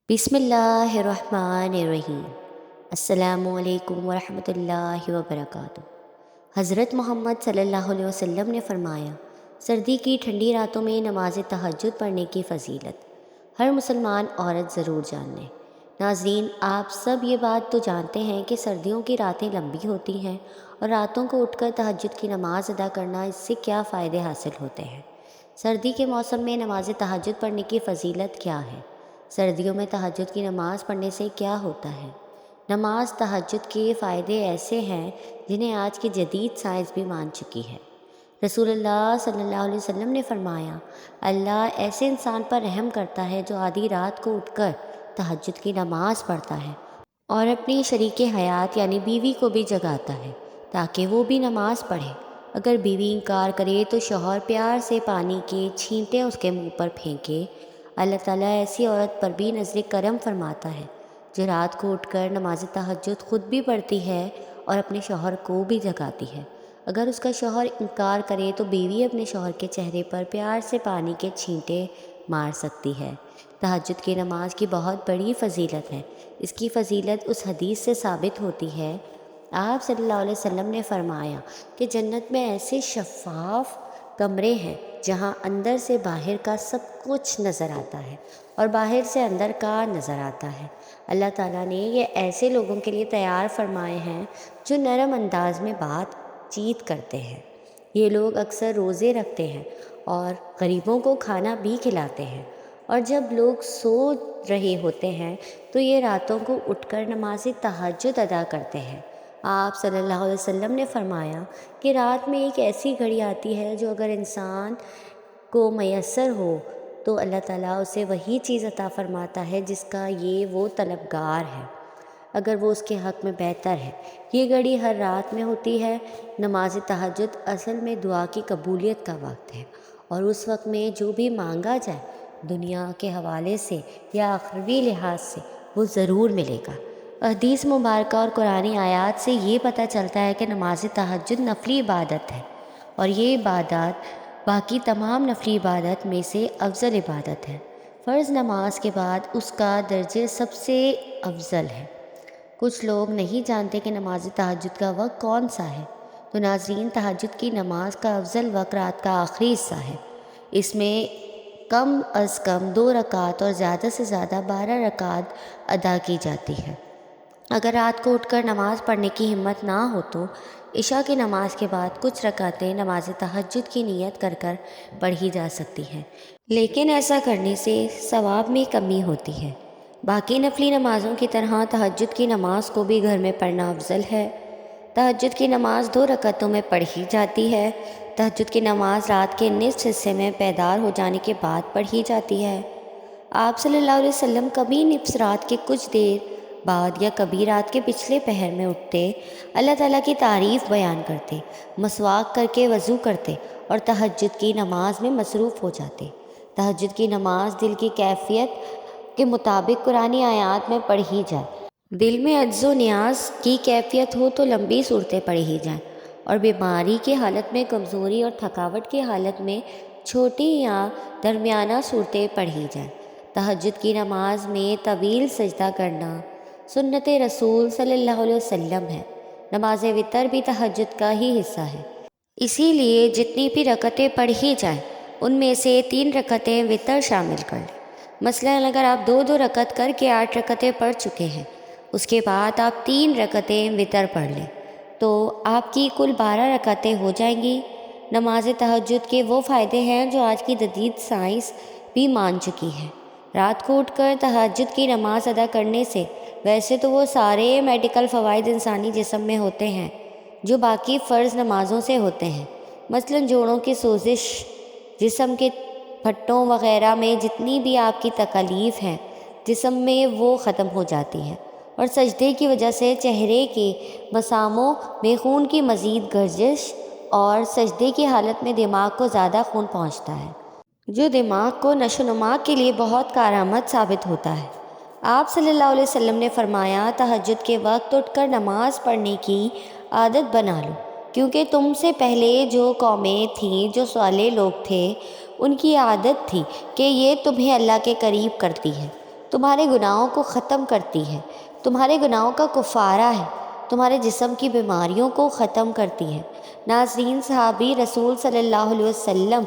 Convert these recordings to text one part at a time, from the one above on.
بسم اللہ الرحمن الرحیم۔ السلام علیکم ورحمۃ اللہ وبرکاتہ۔ حضرت محمد صلی اللہ علیہ وسلم نے فرمایا، سردی کی ٹھنڈی راتوں میں نماز تہجد پڑھنے کی فضیلت ہر مسلمان عورت ضرور جان لے۔ ناظرین، آپ سب یہ بات تو جانتے ہیں کہ سردیوں کی راتیں لمبی ہوتی ہیں، اور راتوں کو اٹھ کر تہجد کی نماز ادا کرنا، اس سے کیا فائدے حاصل ہوتے ہیں۔ سردی کے موسم میں نماز تہجد پڑھنے کی فضیلت کیا ہے؟ سردیوں میں تہجد کی نماز پڑھنے سے کیا ہوتا ہے؟ نماز تہجد کے فائدے ایسے ہیں جنہیں آج کی جدید سائنس بھی مان چکی ہے۔ رسول اللہ صلی اللہ علیہ وسلم نے فرمایا، اللہ ایسے انسان پر رحم کرتا ہے جو آدھی رات کو اٹھ کر تہجد کی نماز پڑھتا ہے اور اپنی شریک حیات یعنی بیوی کو بھی جگاتا ہے تاکہ وہ بھی نماز پڑھے۔ اگر بیوی انکار کرے تو شوہر پیار سے پانی کے چھینٹے اس کے منہ پر پھینکے۔ اللہ تعالیٰ ایسی عورت پر بھی نظر کرم فرماتا ہے جو رات کو اٹھ کر نماز تہجد خود بھی پڑھتی ہے اور اپنے شوہر کو بھی جگاتی ہے۔ اگر اس کا شوہر انکار کرے تو بیوی اپنے شوہر کے چہرے پر پیار سے پانی کے چھینٹے مار سکتی ہے۔ تہجد کی نماز کی بہت بڑی فضیلت ہے۔ اس کی فضیلت اس حدیث سے ثابت ہوتی ہے، آپ صلی اللہ علیہ وسلم نے فرمایا کہ جنت میں ایسے شفاف کمرے ہیں جہاں اندر سے باہر کا سب کچھ نظر آتا ہے اور باہر سے اندر کا نظر آتا ہے۔ اللہ تعالیٰ نے یہ ایسے لوگوں کے لیے تیار فرمائے ہیں جو نرم انداز میں بات چیت کرتے ہیں۔ یہ لوگ اکثر روزے رکھتے ہیں اور غریبوں کو کھانا بھی کھلاتے ہیں، اور جب لوگ سو رہے ہوتے ہیں تو یہ راتوں کو اٹھ کر نماز تہجد ادا کرتے ہیں۔ آپ صلی اللہ علیہ وسلم نے فرمایا کہ رات میں ایک ایسی گھڑی آتی ہے جو اگر انسان کو میسر ہو تو اللہ تعالیٰ اسے وہی چیز عطا فرماتا ہے جس کا وہ طلبگار ہے، اگر وہ اس کے حق میں بہتر ہے۔ یہ گھڑی ہر رات میں ہوتی ہے۔ نماز تہجد اصل میں دعا کی قبولیت کا وقت ہے، اور اس وقت میں جو بھی مانگا جائے دنیا کے حوالے سے یا آخروی لحاظ سے وہ ضرور ملے گا۔ حدیث مبارکہ اور قرآنی آیات سے یہ پتہ چلتا ہے کہ نماز تہجد نفلی عبادت ہے، اور یہ عبادت باقی تمام نفلی عبادت میں سے افضل عبادت ہے۔ فرض نماز کے بعد اس کا درجہ سب سے افضل ہے۔ کچھ لوگ نہیں جانتے کہ نماز تہجد کا وقت کون سا ہے، تو ناظرین، تہجد کی نماز کا افضل وقت رات کا آخری حصہ ہے۔ اس میں کم از کم 2 رکعت اور زیادہ سے زیادہ 12 رکعت ادا کی جاتی ہے۔ اگر رات کو اٹھ کر نماز پڑھنے کی ہمت نہ ہو تو عشاء کی نماز کے بعد کچھ رکعتیں نماز تہجد کی نیت کر کر پڑھی جا سکتی ہیں، لیکن ایسا کرنے سے ثواب میں کمی ہوتی ہے۔ باقی نفلی نمازوں کی طرح تہجد کی نماز کو بھی گھر میں پڑھنا افضل ہے۔ تہجد کی نماز 2 رکعتوں میں پڑھی جاتی ہے۔ تہجد کی نماز رات کے نصف حصے میں بیدار ہو جانے کے بعد پڑھی جاتی ہے۔ آپ صلی اللہ علیہ وسلم کبھی نصف رات کے کچھ دیر بعد یا کبھی رات کے پچھلے پہر میں اٹھتے، اللہ تعالیٰ کی تعریف بیان کرتے، مسواک کر کے وضو کرتے اور تہجد کی نماز میں مصروف ہو جاتے۔ تہجد کی نماز دل کی کیفیت کے مطابق قرآنی آیات میں پڑھی جائے۔ دل میں عجز و نیاز کی کیفیت ہو تو لمبی صورتیں پڑھی جائیں، اور بیماری کی حالت میں، کمزوری اور تھکاوٹ کی حالت میں چھوٹی یا درمیانہ صورتیں پڑھی جائیں۔ تہجد کی نماز میں طویل سجدہ کرنا سنت رسول صلی اللہ علیہ وسلم ہے۔ نماز وتر بھی تہجد کا ہی حصہ ہے، اسی لیے جتنی بھی رکعتیں پڑھی جائیں ان میں سے 3 رکعتیں وتر شامل کر لیں۔ مثلاً اگر آپ 2 رکعت کر کے 8 رکعتیں پڑھ چکے ہیں، اس کے بعد آپ 3 رکعتیں وتر پڑھ لیں تو آپ کی کل 12 رکعتیں ہو جائیں گی۔ نماز تہجد کے وہ فائدے ہیں جو آج کی جدید سائنس بھی مان چکی ہے۔ رات کو اٹھ کر تہجد کی نماز ادا کرنے سے ویسے تو وہ سارے میڈیکل فوائد انسانی جسم میں ہوتے ہیں جو باقی فرض نمازوں سے ہوتے ہیں۔ مثلاً جوڑوں کی سوزش، جسم کے پھٹوں وغیرہ میں جتنی بھی آپ کی تکالیف ہیں جسم میں وہ ختم ہو جاتی ہیں، اور سجدے کی وجہ سے چہرے کے مساموں میں خون کی مزید گردش، اور سجدے کی حالت میں دماغ کو زیادہ خون پہنچتا ہے جو دماغ کو نشو و نما کے لیے بہت کارآمد ثابت ہوتا ہے۔ آپ صلی اللہ علیہ وسلم نے فرمایا، تہجد کے وقت اٹھ کر نماز پڑھنے کی عادت بنا لو، کیونکہ تم سے پہلے جو قومیں تھیں، جو صالح لوگ تھے، ان کی عادت تھی کہ یہ تمہیں اللہ کے قریب کرتی ہے۔ تمہارے گناہوں کو ختم کرتی ہے، تمہارے گناہوں کا کفارہ ہے، تمہارے جسم کی بیماریوں کو ختم کرتی ہے۔ ناظرین، صحابی رسول صلی اللہ علیہ وسلم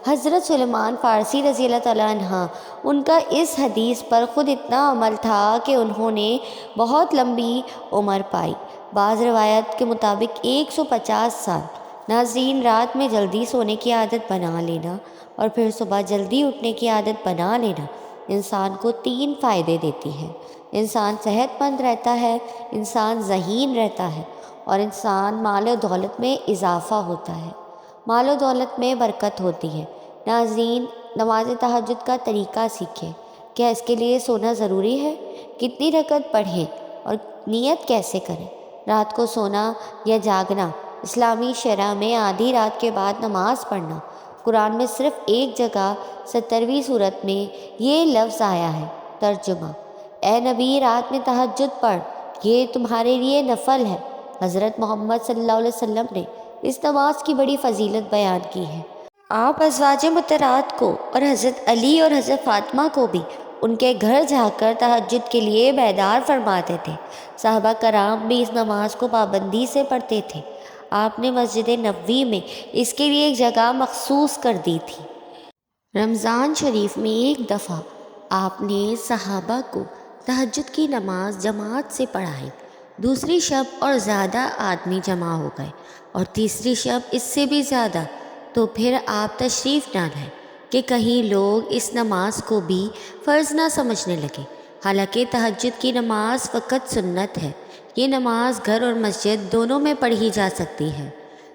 حضرت سلیمان فارسی رضی اللہ تعالیٰ عنہ، ان کا اس حدیث پر خود اتنا عمل تھا کہ انہوں نے بہت لمبی عمر پائی، بعض روایت کے مطابق 150 سال۔ ناظرین، رات میں جلدی سونے کی عادت بنا لینا اور پھر صبح جلدی اٹھنے کی عادت بنا لینا انسان کو 3 فائدے دیتی ہے۔ انسان صحت مند رہتا ہے، انسان ذہین رہتا ہے اور انسان مال و دولت میں اضافہ ہوتا ہے، مال و دولت میں برکت ہوتی ہے۔ ناظرین، نماز تہجد کا طریقہ سیکھیں۔ کیا اس کے لیے سونا ضروری ہے؟ کتنی رکعت پڑھیں اور نیت کیسے کریں؟ رات کو سونا یا جاگنا۔ اسلامی شرع میں آدھی رات کے بعد نماز پڑھنا۔ قرآن میں صرف ایک جگہ 70ویں سورت میں یہ لفظ آیا ہے۔ ترجمہ: اے نبی، رات میں تہجد پڑھ، یہ تمہارے لیے نفل ہے۔ حضرت محمد صلی اللہ علیہ وسلم نے اس نماز کی بڑی فضیلت بیان کی ہے۔ آپ ازواج مطہرات کو اور حضرت علی اور حضرت فاطمہ کو بھی ان کے گھر جا کر تہجد کے لیے بیدار فرماتے تھے۔ صحابہ کرام بھی اس نماز کو پابندی سے پڑھتے تھے۔ آپ نے مسجد نبوی میں اس کے لیے ایک جگہ مخصوص کر دی تھی۔ رمضان شریف میں ایک دفعہ آپ نے صحابہ کو تہجد کی نماز جماعت سے پڑھائی۔ دوسری شب اور زیادہ آدمی جمع ہو گئے اور تیسری شب اس سے بھی زیادہ، تو پھر آپ تشریف نہ لائے کہ کہیں لوگ اس نماز کو بھی فرض نہ سمجھنے لگے۔ حالانکہ تہجد کی نماز فقط سنت ہے۔ یہ نماز گھر اور مسجد دونوں میں پڑھی جا سکتی ہے۔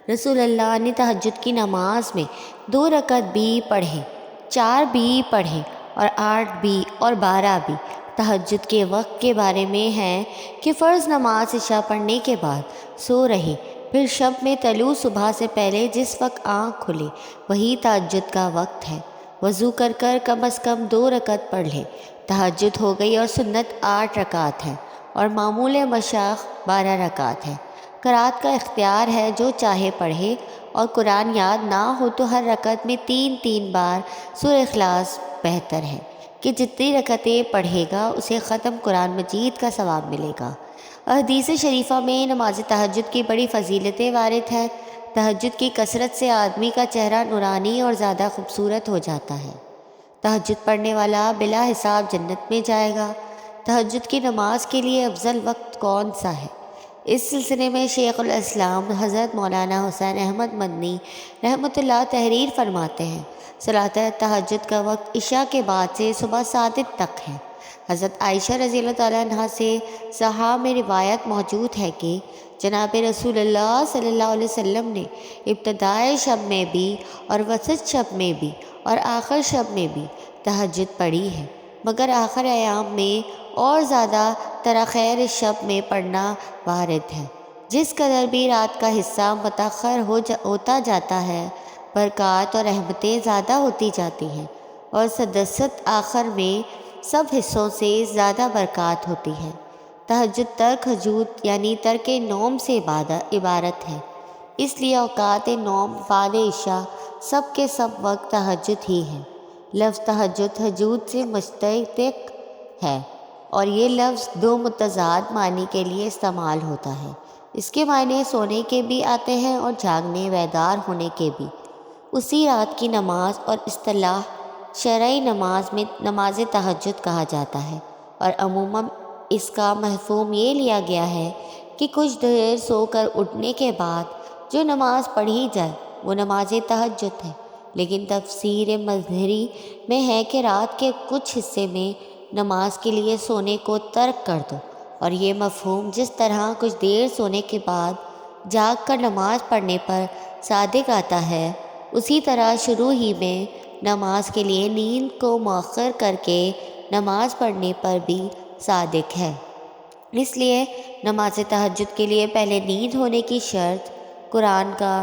رسول اللہ نے تہجد کی نماز میں 2 رکعت بھی پڑھیں، 4 بھی پڑھیں اور 8 بھی اور 12 بھی۔ تہجد کے وقت کے بارے میں ہے کہ فرض نماز عشاء پڑھنے کے بعد سو رہے، پھر شب میں طلوع صبح سے پہلے جس وقت آنکھ کھلے وہی تہجد کا وقت ہے۔ وضو کر کر کم از کم 2 رکعت پڑھ لیں۔ تہجد ہو گئی اور سنت 8 رکعت ہے اور معمول مشاق 12 رکعت ہے۔ قرأت کا اختیار ہے، جو چاہے پڑھے، اور قرآن یاد نہ ہو تو ہر رکعت میں 3 بار سورہ اخلاص بہتر ہے کہ جتنی رکعتیں پڑھے گا اسے ختم قرآن مجید کا ثواب ملے گا۔ حدیث شریفہ میں نماز تہجد کی بڑی فضیلتیں وارد ہیں۔ تہجد کی کثرت سے آدمی کا چہرہ نورانی اور زیادہ خوبصورت ہو جاتا ہے۔ تہجد پڑھنے والا بلا حساب جنت میں جائے گا۔ تہجد کی نماز کے لیے افضل وقت کون سا ہے؟ اس سلسلے میں شیخ الاسلام حضرت مولانا حسین احمد مدنی رحمۃ اللہ تحریر فرماتے ہیں، صلاۃ تہجد کا وقت عشاء کے بعد سے صبح صادق تک ہے۔ حضرت عائشہ رضی اللہ تعالیٰ عنہ سے صحاح میں روایت موجود ہے کہ جناب رسول اللہ صلی اللہ علیہ وسلم نے ابتدائی شب میں بھی اور وسط شب میں بھی اور آخر شب میں بھی تہجد پڑھی ہے، مگر آخر ایام میں اور زیادہ تراخیر شب میں پڑھنا وارد ہے۔ جس قدر بھی رات کا حصہ متاخر ہوتا جاتا ہے، برکات اور رحمتیں زیادہ ہوتی جاتی ہیں اور سدست آخر میں سب حصوں سے زیادہ برکات ہوتی ہے۔ تہجد ترک ہجود یعنی ترک نوم سے عبارت ہے، اس لیے اوقات نوم بعد عشاء سب کے سب وقت تہجد ہی ہے۔ لفظ تہجد ہجود سے مشتق ہے اور یہ لفظ 2 متضاد معنی کے لیے استعمال ہوتا ہے۔ اس کے معنی سونے کے بھی آتے ہیں اور جاگنے بیدار ہونے کے بھی۔ اسی رات کی نماز اور اصطلاح شرعی نماز میں نماز تہجد کہا جاتا ہے، اور عموماً اس کا مفہوم یہ لیا گیا ہے کہ کچھ دیر سو کر اٹھنے کے بعد جو نماز پڑھی جائے وہ نماز تہجد ہے۔ لیکن تفسیر مظہری میں ہے کہ رات کے کچھ حصے میں نماز کے لیے سونے کو ترک کر دو، اور یہ مفہوم جس طرح کچھ دیر سونے کے بعد جاگ کر نماز پڑھنے پر صادق آتا ہے، اسی طرح شروع ہی میں نماز کے لیے نیند کو مؤخر کر کے نماز پڑھنے پر بھی صادق ہے۔ اس لیے نماز تہجد کے لیے پہلے نیند ہونے کی شرط قرآن کا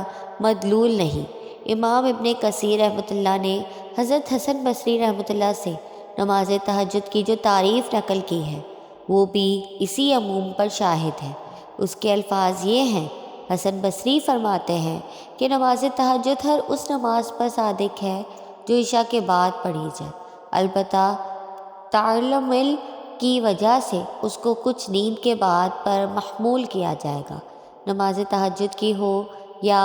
مدلول نہیں۔ امام ابن کثیر رحمۃ اللہ نے حضرت حسن بصری رحمۃ اللہ سے نماز تہجد کی جو تعریف نقل کی ہے وہ بھی اسی عموم پر شاہد ہے۔ اس کے الفاظ یہ ہیں: حسن بصری فرماتے ہیں کہ نماز تہجد ہر اس نماز پر صادق ہے جو عشاء کے بعد پڑھی جائے، البتہ تعلم کی وجہ سے اس کو کچھ نیند کے بعد پر محمول کیا جائے گا۔ نماز تہجد کی ہو یا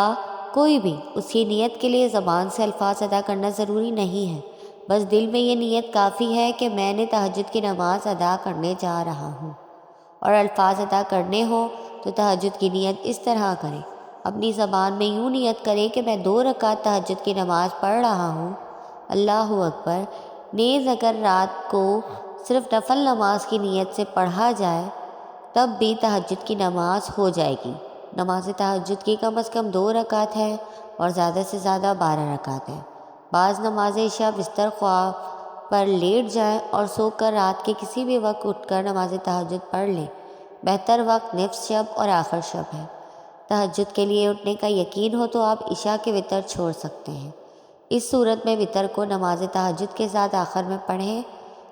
کوئی بھی، اس کی نیت کے لیے زبان سے الفاظ ادا کرنا ضروری نہیں ہے، بس دل میں یہ نیت کافی ہے کہ میں نے تہجد کی نماز ادا کرنے جا رہا ہوں۔ اور الفاظ ادا کرنے ہوں تو تہجد کی نیت اس طرح کریں، اپنی زبان میں یوں نیت کریں کہ میں 2 رکعت تہجد کی نماز پڑھ رہا ہوں، اللہ اکبر۔ نیز اگر رات کو صرف نفل نماز کی نیت سے پڑھا جائے تب بھی تہجد کی نماز ہو جائے گی۔ نماز تہجد کی کم از کم 2 رکعت ہے اور زیادہ سے زیادہ 12 رکعت ہے۔ بعض نماز عشاء بستر خواب پر لیٹ جائیں اور سو کر رات کے کسی بھی وقت اٹھ کر نماز تہجد پڑھ لیں۔ بہتر وقت نصف شب اور آخر شب ہے۔ تہجد کے لیے اٹھنے کا یقین ہو تو آپ عشاء کے وتر چھوڑ سکتے ہیں۔ اس صورت میں وتر کو نماز تہجد کے ساتھ آخر میں پڑھیں،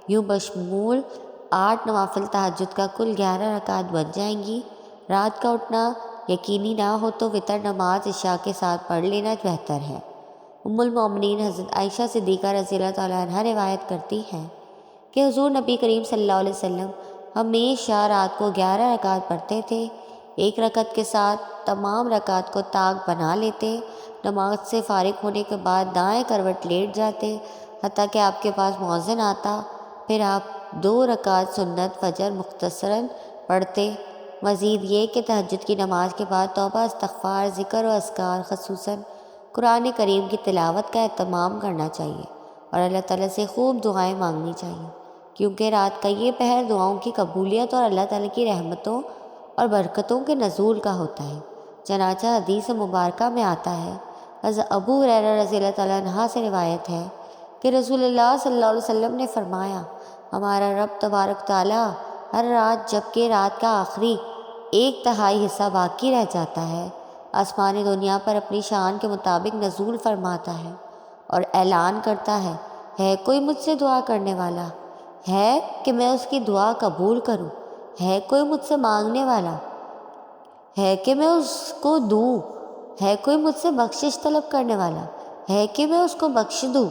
یوں بشمول 8 نوافل تہجد کا کل 11 رکعت بن جائیں گی۔ رات کا اٹھنا یقینی نہ ہو تو وتر نماز عشاء کے ساتھ پڑھ لینا بہتر ہے۔ ام المومنین حضرت عائشہ صدیقہ رضی اللہ تعالیٰ عنہا روایت کرتی ہیں کہ حضور نبی کریم صلی اللہ علیہ وسلم ہمیشہ رات کو 11 رکعت پڑھتے تھے، 1 رکعت کے ساتھ تمام رکعت کو طاق بنا لیتے، نماز سے فارغ ہونے کے بعد دائیں کروٹ لیٹ جاتے حتیٰ کہ آپ کے پاس مؤذن آتا، پھر آپ 2 رکعت سنت فجر مختصراً پڑھتے۔ مزید یہ کہ تہجد کی نماز کے بعد توبہ، استغفار، ذکر و اذکار، خصوصاً قرآن کریم کی تلاوت کا اہتمام کرنا چاہیے اور اللہ تعالیٰ سے خوب دعائیں مانگنی چاہیے، کیونکہ رات کا یہ پہر دعاؤں کی قبولیت اور اللہ تعالیٰ کی رحمتوں اور برکتوں کے نزول کا ہوتا ہے۔ چنانچہ حدیث مبارکہ میں آتا ہے، حضرت ابو ہریرہ رضی اللہ تعالیٰ عنہ سے روایت ہے کہ رسول اللہ صلی اللہ علیہ وسلم نے فرمایا، ہمارا رب تبارک تعالیٰ ہر رات جبکہ رات کا آخری 1/3 حصہ باقی رہ جاتا ہے، آسمانی دنیا پر اپنی شان کے مطابق نزول فرماتا ہے اور اعلان کرتا ہے کوئی مجھ سے دعا کرنے والا؟ ہے کہ میں اس کی دعا قبول کروں؟ ہے کوئی مجھ سے مانگنے والا؟ ہے کہ میں اس کو دوں؟ ہے کوئی مجھ سے بخشش طلب کرنے والا؟ ہے کہ میں اس کو بخش دوں؟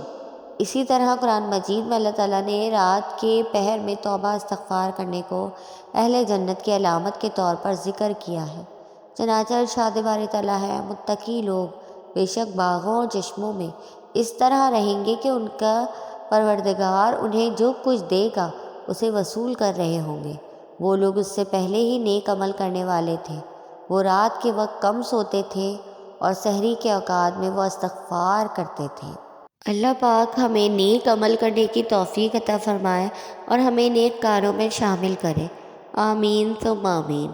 اسی طرح قرآن مجید میں اللہ تعالیٰ نے رات کے پہر میں توبہ استغفار کرنے کو اہل جنت کی علامت کے طور پر ذکر کیا ہے۔ چنانچہ ارشاد باری تعالیٰ ہے، متقی لوگ بے شک باغوں اور چشموں میں اس طرح رہیں گے کہ ان کا پروردگار انہیں جو کچھ دے گا اسے وصول کر رہے ہوں گے۔ وہ لوگ اس سے پہلے ہی نیک عمل کرنے والے تھے، وہ رات کے وقت کم سوتے تھے اور سحری کے اوقات میں وہ استغفار کرتے تھے۔ اللہ پاک ہمیں نیک عمل کرنے کی توفیق عطا فرمائے اور ہمیں نیک کاروں میں شامل کرے، آمین ثم آمین۔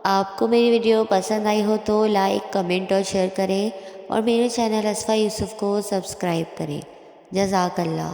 آپ کو میری ویڈیو پسند آئی ہو تو لائک، کمنٹ اور شیئر کریں اور میرے چینل اصفیہ یوسف کو سبسکرائب کریں۔ جزاک اللہ۔